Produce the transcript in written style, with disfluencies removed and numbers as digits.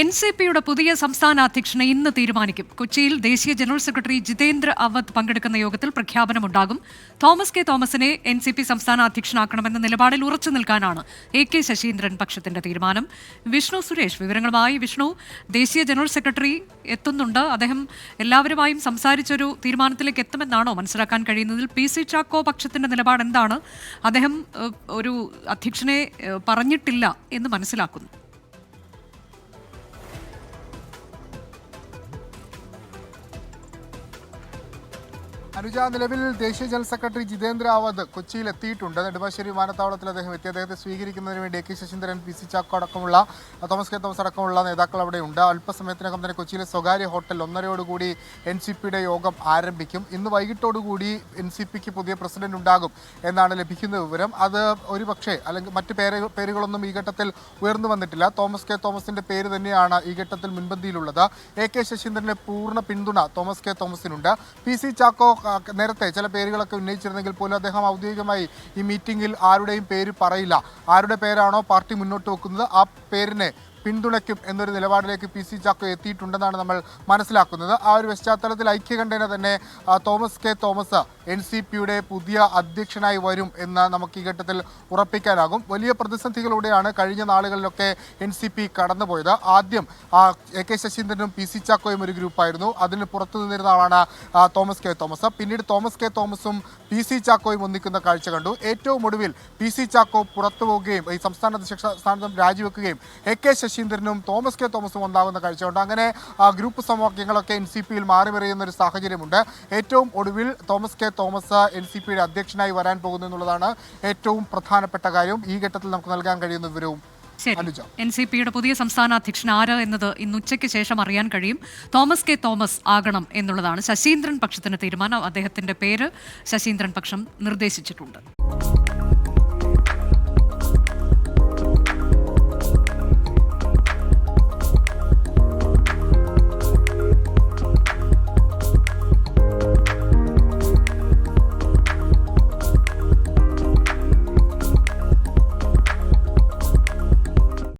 NCPയുടെ പുതിയ സംസ്ഥാന അധ്യക്ഷനെ ഇന്ന് തീരുമാനിക്കും. കൊച്ചിയിൽ ദേശീയ ജനറൽ സെക്രട്ടറി ജിതേന്ദ്ര അവധ് പങ്കെടുക്കുന്ന യോഗത്തിൽ പ്രഖ്യാപനമുണ്ടാകും. തോമസ് കെ തോമസിനെ NCP സംസ്ഥാന അധ്യക്ഷനാക്കണമെന്ന നിലപാടിൽ ഉറച്ചു നിൽക്കാനാണ് AK ശശീന്ദ്രൻ പക്ഷത്തിന്റെ തീരുമാനം. വിഷ്ണു സുരേഷ് വിവരങ്ങളുമായി. വിഷ്ണു, ദേശീയ ജനറൽ സെക്രട്ടറി എത്തുന്നുണ്ട്. അദ്ദേഹം എല്ലാവരുമായും സംസാരിച്ചൊരു തീരുമാനത്തിലേക്ക് എത്തുമെന്നാണോ മനസ്സിലാക്കാൻ കഴിയുന്നതിൽ? PC ചാക്കോ പക്ഷത്തിന്റെ നിലപാട് എന്താണ്? അദ്ദേഹം ഒരു അധ്യക്ഷനെ പറഞ്ഞിട്ടില്ല എന്ന് മനസ്സിലാക്കുന്നു. അനുജ, നിലവിൽ ദേശീയ ജനറൽ സെക്രട്ടറി ജിതേന്ദ്ര അവധ് കൊച്ചിയിൽ എത്തിയിട്ടുണ്ട്. നെടുമ്പാശ്ശേരി വിമാനത്താവളത്തിൽ അദ്ദേഹം എത്തി. അദ്ദേഹത്തെ സ്വീകരിക്കുന്നതിന് വേണ്ടി AK ശശീന്ദ്രൻ, PC ചാക്കോ അടക്കമുള്ള തോമസ് കെ തോമസ് അടക്കമുള്ള നേതാക്കൾ അവിടെ ഉണ്ട്. അല്പസമയത്തിനകം തന്നെ കൊച്ചിയിലെ സ്വകാര്യ ഹോട്ടൽ 1:30 NCPയുടെ യോഗം ആരംഭിക്കും. ഇന്ന് വൈകിട്ടോടുകൂടി NCPക്ക് പുതിയ പ്രസിഡന്റ് ഉണ്ടാകും എന്നാണ് ലഭിക്കുന്ന വിവരം. അത് ഒരുപക്ഷെ അല്ലെങ്കിൽ മറ്റ് പേരുകളൊന്നും ഈ ഘട്ടത്തിൽ ഉയർന്നു വന്നിട്ടില്ല. തോമസ് കെ തോമസിന്റെ പേര് തന്നെയാണ് ഈ ഘട്ടത്തിൽ മുൻപന്തിയിലുള്ളത്. AK ശശീന്ദ്രന്റെ പൂർണ്ണ പിന്തുണ തോമസ് കെ തോമസിനുണ്ട്. PC ചാക്കോ നേരത്തെ ചില പേരുകളൊക്കെ ഉന്നയിച്ചിരുന്നെങ്കിൽ പോലും അദ്ദേഹം ഔദ്യോഗികമായി ഈ മീറ്റിംഗിൽ ആരുടെയും പേര് പറയില്ല. ആരുടെ പേരാണോ പാർട്ടി മുന്നോട്ട് വെക്കുന്നത് ആ പേരിനെ പിന്തുണയ്ക്കും എന്നൊരു നിലപാടിലേക്ക് PC ചാക്കോ എത്തിയിട്ടുണ്ടെന്നാണ് നമ്മൾ മനസ്സിലാക്കുന്നത്. ആ ഒരു പശ്ചാത്തലത്തിൽ ഐക്യകണ്ഠേന തന്നെ തോമസ് കെ തോമസ് NCPയുടെ പുതിയ അധ്യക്ഷനായി വരും എന്ന് നമുക്ക് ഈ ഘട്ടത്തിൽ ഉറപ്പിക്കാനാകും. വലിയ പ്രതിസന്ധികളിലൂടെയാണ് കഴിഞ്ഞ നാളുകളിലൊക്കെ NCP കടന്നുപോയത്. ആദ്യം AK ശശീന്ദ്രനും PC ചാക്കോയും ഒരു ഗ്രൂപ്പായിരുന്നു. അതിന് പുറത്തു നിന്നിരുന്ന ആളാണ് തോമസ് കെ തോമസ്. പിന്നീട് തോമസ് കെ തോമസും PC ചാക്കോയും ഒന്നിക്കുന്ന കാഴ്ച കണ്ടു. ഏറ്റവും ഒടുവിൽ PC ചാക്കോ പുറത്തു പോവുകയും ഈ സംസ്ഥാന അധ്യക്ഷ സ്ഥാനം രാജിവെക്കുകയും AK ശശീന്ദ്രനും തോമസ് കെ തോമസും ഉണ്ടാകുന്ന കാഴ്ചയുണ്ട്. അങ്ങനെ ഗ്രൂപ്പ് സമവാക്യങ്ങളൊക്കെ NCPയിൽ മാറിമറിയുന്ന ഒരു സാഹചര്യമുണ്ട്. ഏറ്റവും ഒടുവിൽ തോമസ് കെ തോമസ് NCPയുടെ അധ്യക്ഷനായി വരാൻ പോകുന്നു എന്നുള്ളതാണ് ഏറ്റവും പ്രധാനപ്പെട്ട കാര്യം. ഈ ഘട്ടത്തിൽ നമുക്ക് നൽകാൻ കഴിയുന്ന വിവരവും. NCPയുടെ പുതിയ സംസ്ഥാന അധ്യക്ഷൻ ആര് എന്നത് ഇന്ന് ഉച്ചയ്ക്ക് ശേഷം അറിയാൻ കഴിയും. തോമസ് കെ തോമസ് ആകണം എന്നുള്ളതാണ് ശശീന്ദ്രൻ പക്ഷത്തിന് തീരുമാനം. അദ്ദേഹത്തിന്റെ പേര് ശശീന്ദ്രൻ പക്ഷം നിർദ്ദേശിച്ചിട്ടുണ്ട്.